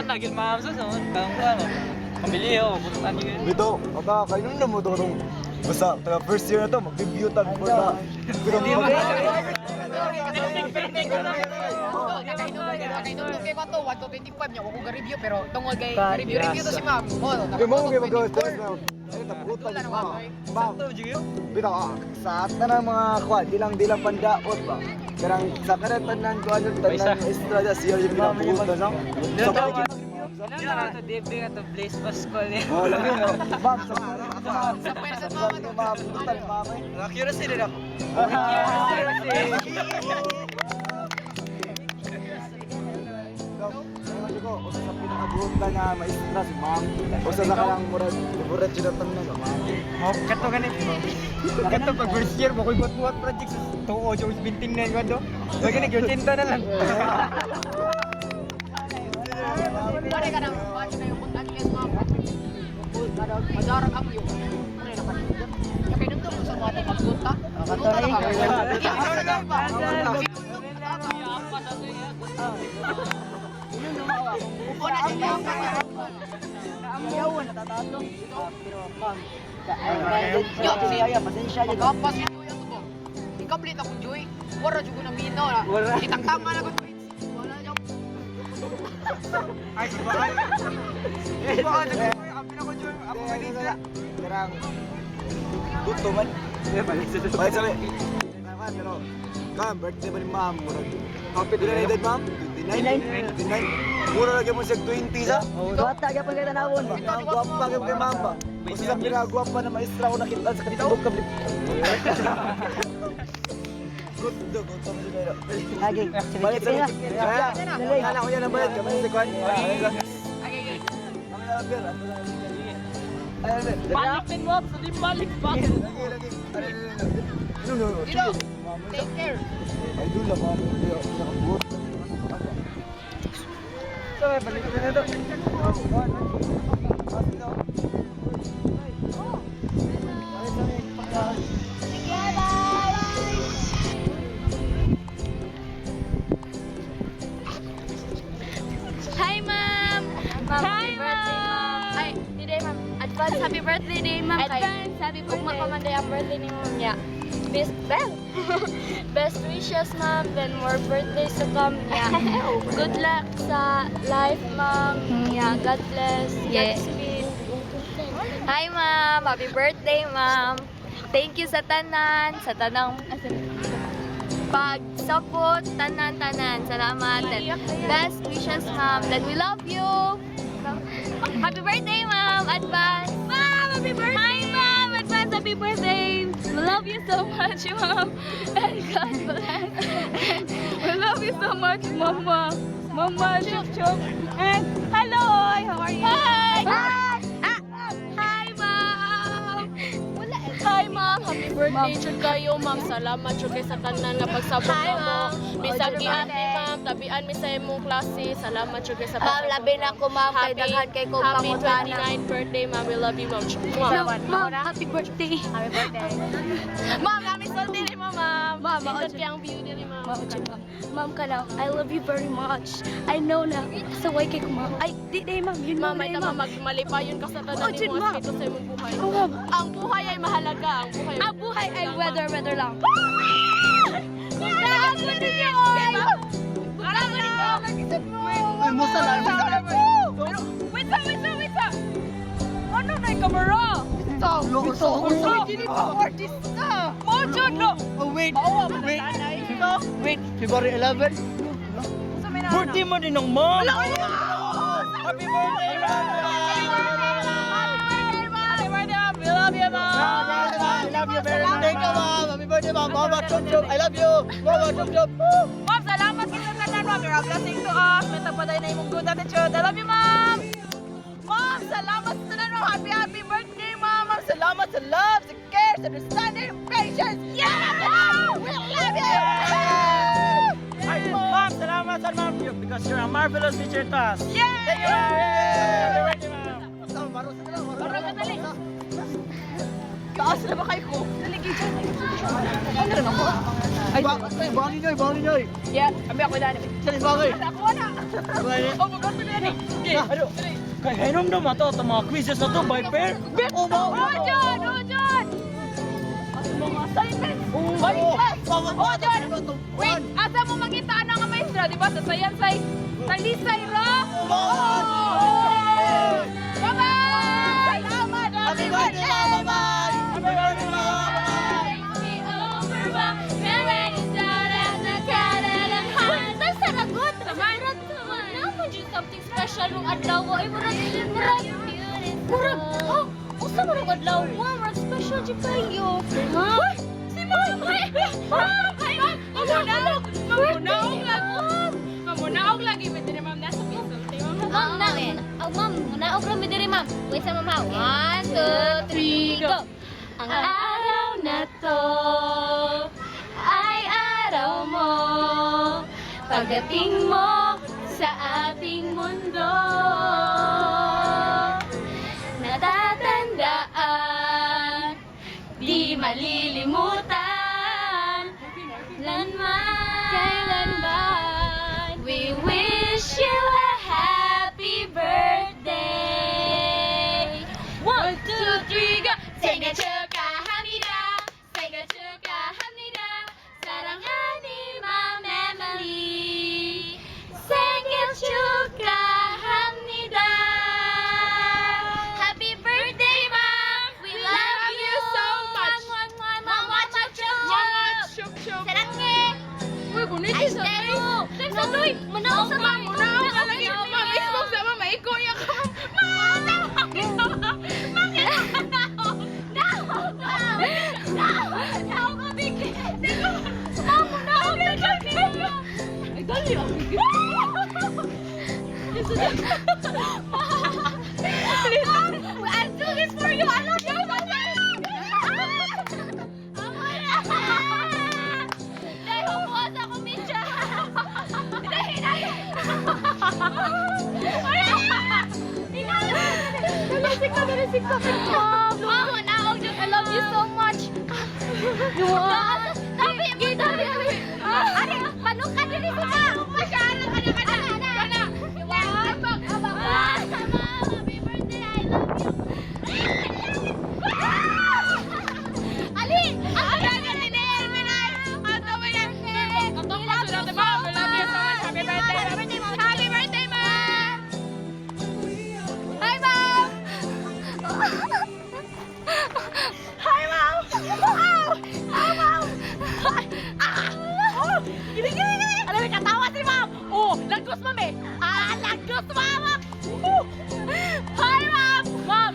Naging mamsa sa ano. Pamili ako, pututan niyo. Bito, kayo na mo ito. Basta, first year na to, mag-review tayo before na. Nakainutong kay ko to, 1 to 25 niya, ako ga-review, pero tungkol kay review to si ma'am. Okay, mo kayo mag-test na. Ay, taputan niyo, ma'am. Ma'am, bito, sa ata ng mga kwan, di lang pandaot ba? Karang sa karatan ng kwan, tanan estrada, siya yung pinaputan, no? Ano na ito, DB ka ito, Blaze Pascual eh. Oh, lang yun, ma'am, sa person, ma'am, ano? ma'am, putan, ma'am, eh. Accuracy din ako. Usa sa pinakabuta nga maestra si ma'am. Usa sa kanang murag favorite jud ang na ma'am. Oh, kato ganit. Kato pag first year mo koy buhat project sa tuo jo binting na ko do. Lagi na gyud tinta na lang. Pwede ka nang watch na yung puntan niya sa mga madarang ako yung kaya nung doon sa mga magpunta upo na sila Ayaw na tatalo. Pero ma'am, pasensya yun kapas yun yung tubo i-complete akong joy wala dyan ko na minaw na itangtang nga na ko wala dyan Ay, bakal. Bakal ang pinaka-joy ako kanina. Karang gusto man. Balik sabi. Pero kam birthday ba ni ma'am murag. Happy birthday ma'am. 29. Mura lagi mo siya 20 sa. bata ka pa kay tanawon ba? Ang guwapa kayo kay ma'am ba? Usa sa pinakaguwapa na maestra ko nakita sa katibok ka. Good dog, good dog. Lagi, Balik sige sabi. na. Kala ko yan ang bayad. Kamay sa kwan. Balikin mo, sabi balik pa. dito take care Ay, doon lang ma'am. Nakabuot. So, balik na ito. Hi, ma'am! Hi, ma'am! Ay, today, ma'am. Advance happy birthday day, ma'am. Advance happy birthday. Kung makamanday ang birthday ni ma'am niya. Best wishes, ma'am. Then more birthdays to come. Yeah. Good luck sa life, ma'am. Yeah, God bless. Yeah. Godspeed. Hi ma'am, happy birthday ma'am. Thank you sa tanan, sa tanang pagsapot, tanan. Salamat. And best wishes ma'am. Then we love you. Happy birthday ma'am, advance. Ma'am, happy birthday. Hi ma'am, advance happy birthday. We love you so much ma'am. And God bless. We love you so much mama. Mama, chup. And hello, how are you? Hi. Hi, ma'am! Hi, ma'am! Happy birthday jud kayo, ma'am. Salamat jud kay sa tanan nga pagsabot mo. Bisag gihan ni ma'am, tabian mi sa imong klase. Salamat jud kay sa pagsabot. labi na ko ma'am, kay daghan kay ko Happy pangutana. 29th birthday, ma'am. We love you, ma'am. Ma'am, happy birthday. happy birthday Ma'am, kami soldi ni ma'am. Ma'am, Indot kay ang view ni ma'am. Ma'am ka lang, I love you very much. I know na, sa way kay ko ma'am. Ay, di ma'am, yun Ma'am, ma'am. may tama magmalipayon ka sa tanan ni Jud, mo ma'am. aspeto sa imong buhay. Oh, ma'am. Ang buhay ay mahalaga. Ang buhay ay weather lang. Bago ninyo! Bago ninyo! Ay, musa na. Wait sa! Ano na yung kamera? Mojo, no! Oh, wait. February 11. Birthday mo din ng mom. Happy birthday, mom! Happy birthday, ma'am! We love you, ma'am! I love you very much. Thank you, mom. Happy birthday, mom. Mama, chup. I love you. Mama, chup. Ma'am, salamat kita sa tanan, ma'am. You're a blessing to us. May tapaday na imong good attitude. I love you, ma'am! Ma'am, salamat sa tanan, ma'am. Happy birthday, ma'am! Ma'am, salamat sa love, sa care, sa understanding, and patience! Yeah! We love you! Hi, mom. Salamat sa mom because you're a marvelous teacher to us. Yeah! Thank you, mom. Happy birthday, mom. Baro ka dali. Taas na ba kayo ko? Dali, Ano rin ako? Ay, Bawal ninyo. yeah, abi ako daan. Saan bagay? Ako na. Oh, magkano na yan? Okay. Ano? Kaya kainom naman to, itong mga quizzes na to, by pair. Oh, John! Oh, John! Mga assignments! Oh, John! Wait, asa mo makita ano nga maestra, di ba? Sa science ay talisay ra! Bye-bye! Salamat! Happy birthday! Bye-bye! Happy birthday, Mom! Something special nung adlaw ay murag usa murag adlaw murag special di kayo ha si mom Mamunaog lagi, pwede na ma'am nasa piso. ma'am munaog ra mi diri ma'am wait sa mama 1 2 3 go ang araw na to ay araw mo pagdating mo sa ating mundo natatandaan di malilimutan kailanman we wish you a happy birthday 1, 2, 3, go 생일 축하합니다 생일 축하합니다 사랑하는 맘 Emily 생일 축하합니다. Happy birthday, Mom! We love you so much. Mama, chup-chup. Sarange. Uy, gunit Ay, isa. pero. Nagsadoy. Manaw sa mama. Munaog ka lagi. Ma'am, ismog sa mama. Ikaw niya ka. I'll do this for you. I love you so much. Dahil hubukas ako, Mitya. Mama, naog dyan. I love you so much. Tapi, Ari, panukan din ito ka. Masyara ka na. Happy birthday, I love you. Ali, ang ganda ni Minay. Ang tama yan. Ang tama ko sila, diba? We love you so much. Happy birthday. Happy birthday, Mom! Hi, Mom. Hi, Mom. Mom. Alam mo, katawa si Ma'am. Oh, lagos, Ma'am eh. Lagos, Ma'am. Hi, Mom. Mom,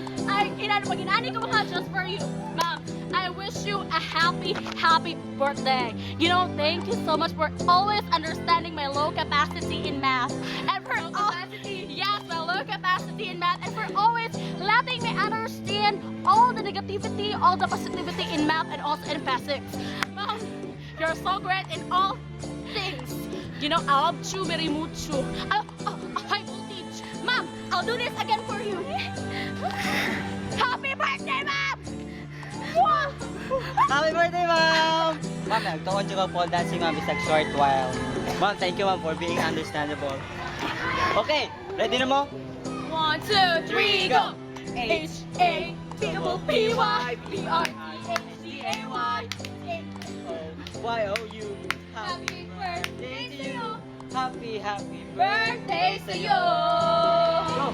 pag-inani ko mga just for you. Mom, I wish you a happy birthday. You know, thank you so much for always understanding my low capacity in math. And for yes, my low capacity in math. And for always letting me understand all the negativity, all the positivity in math and also in physics. Mom, you're so great in all things. You know, I love you very much. High voltage. Mom, I'll do this again for you. Happy birthday, Mom! Happy birthday, Ma'am! Ma'am, nagtuon siya pole dancing, Ma'am, isang short while. Ma'am, thank you, Ma'am, for being understandable. Okay, ready na mo? 1, 2, 3, go! H-A-P-P-Y-B-R-E-H-D-A-Y Y-O-U. Happy birthday to you! Happy Birthday to you! Go!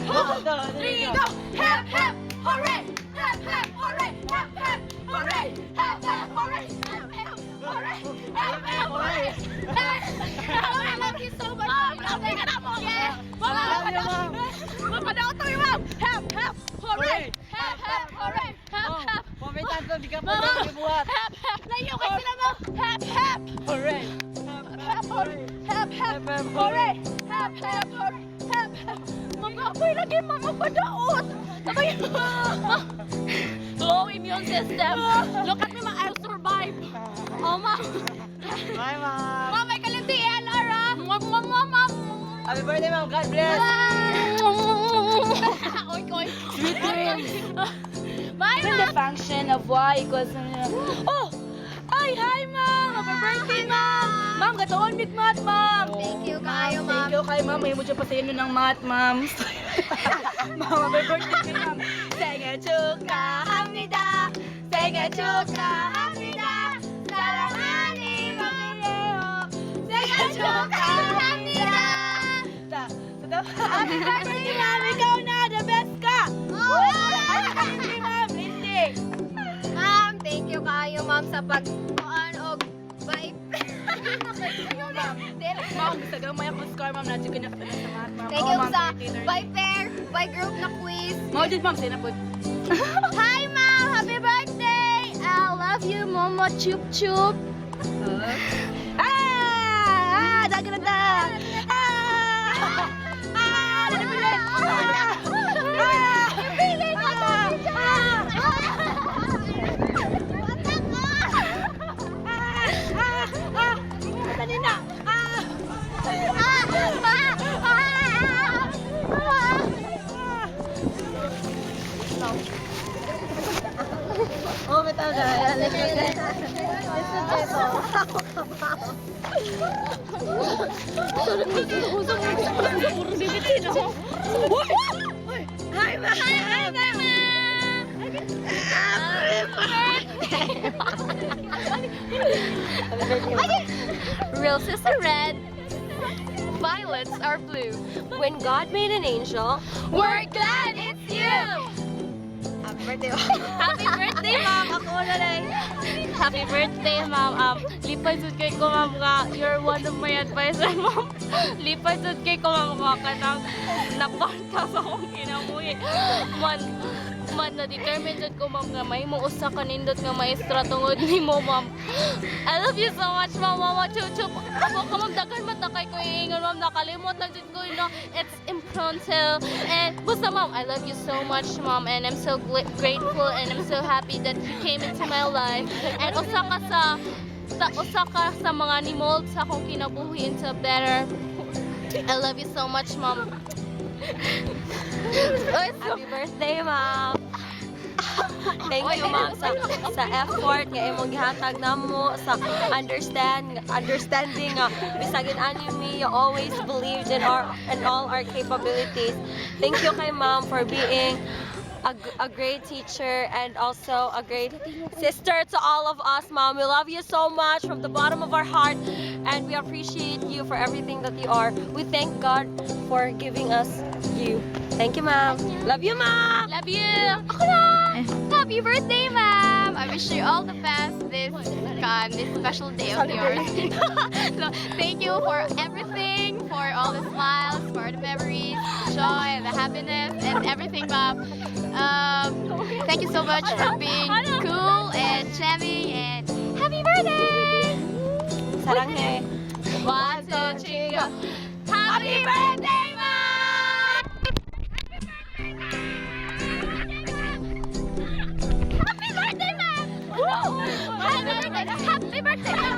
1, 2, 3, go! Hep, hep, hooray! Hep, hep, hooray! Hep, hep, hooray! Hep, hep, hooray! Hep, hep, hooray! Hep, hep, hooray! I love you so much! Mom, love ka na mo! Yeah! Mapadaw to yung Ma'am. Hep, hep, hooray. Hep, hep, hooray! Hep, hep! Pamitan to, di ka pa Mama! tayo buhat. Hep, hep! Layo kay sila mo! Hep, hep! Hooray! Hep, hooray! Hep, hep! Hooray! Hep, hep! Hooray! Hep, hep! Mga apoy lagi mga padaot! Sabay! Low immune system! Look at me, ma! I'll survive! Oh, ma! Bye, Ma'am! Mama, may kalintian, Ara! Mama! Happy birthday, Ma'am! God bless! Oink, oink! Sweet dreams! Bye, Given ma! the function of y equals... Oh! Ay, hi, ma'am! Happy birthday, ma'am! Ma'am, gatoon, big mat, ma'am! Thank you kayo, ma'am. Thank you kay ma'am. May mo dyan pa sa inyo ng mat, ma'am. Ma'am, happy birthday kay ma'am. 생일 축하합니다. 생일 축하합니다. 사랑하는 mamileo. 생일 축하합니다. Happy birthday, ma'am! Ikaw na, the best ka! Happy birthday, ma'am! Lindy! Ma'am, thank you kayo, ma'am, sa pag-kuhan o vibe. Ma'am, gusto gamay ako score, ma'am. Nadyo ka na sa mat, ma'am. Thank you sa by pair, by group na quiz. Mao dyan, ma'am. Sinapod. Hi, ma'am! Happy birthday! I love you, Momo Chup Chup. Dagan na da! Nanapilit! Kanina! Oh, bitaw ka. Hi, ma'am! Real sister red, violets are blue. When God made an angel, we're glad it's you! Happy birthday, ma'am! Ako na rin. Happy birthday, ma'am. Lipay sud kay ko, ma'am, nga you're one of my advisor, ma'am. Lipay sud kay ko, ma'am, nga ka nang naporta sa akong kinabuhi. Man, na-determine jud ko, ma'am, nga may mo usa ka nindot nga maestra tungod nimo, ma'am. I love you so much, ma'am. Mama Chuchup. Ako ka, ma'am, dagan matakay ko iingon, ma'am. Nakalimot lang jud ko, it's impromptu. And basta, ma'am, I love you so much, ma'am. And I'm so grateful and I'm so happy that you came into my life. And usa ka sa mga ni-mold sa akong kinabuhi into better. I love you so much, ma'am. Happy birthday, ma'am. Thank you, ma'am, sa effort nga imong gihatag namo sa understanding nga bisagin ani me, you always believed in all our capabilities. Thank you kay ma'am for being a great teacher and also a great sister to all of us, ma'am. We love you so much from the bottom of our heart and we appreciate you for everything that you are. We thank God for giving us you. Thank you, ma'am. Love you, ma'am. Love you. Ako na. Happy birthday, ma'am. I wish you all the best this special day of yours. So, thank you for everything, for all the smiles, for the memories, the joy, the happiness, and everything, ma'am. Thank you so much for being cool and charming, and happy birthday! 사랑해. 1, 2, 3, go. Happy birthday, ma'am! Happy birthday, ma'am! Happy birthday, ma'am! Happy birthday, ma'am! Happy birthday, ma'am! Happy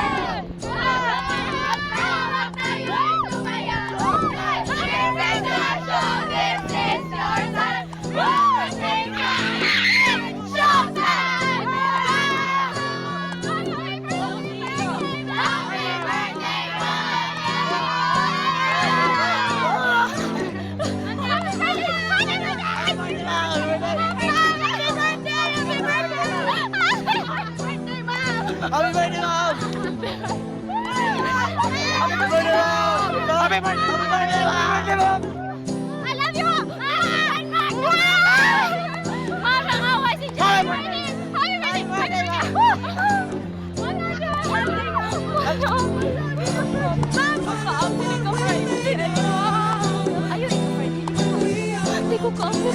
birthday, ma'am! I love you! Mom, nangaway si John! Happy birthday! Ayaw, ikaw, Friday. Hindi ko ka-ako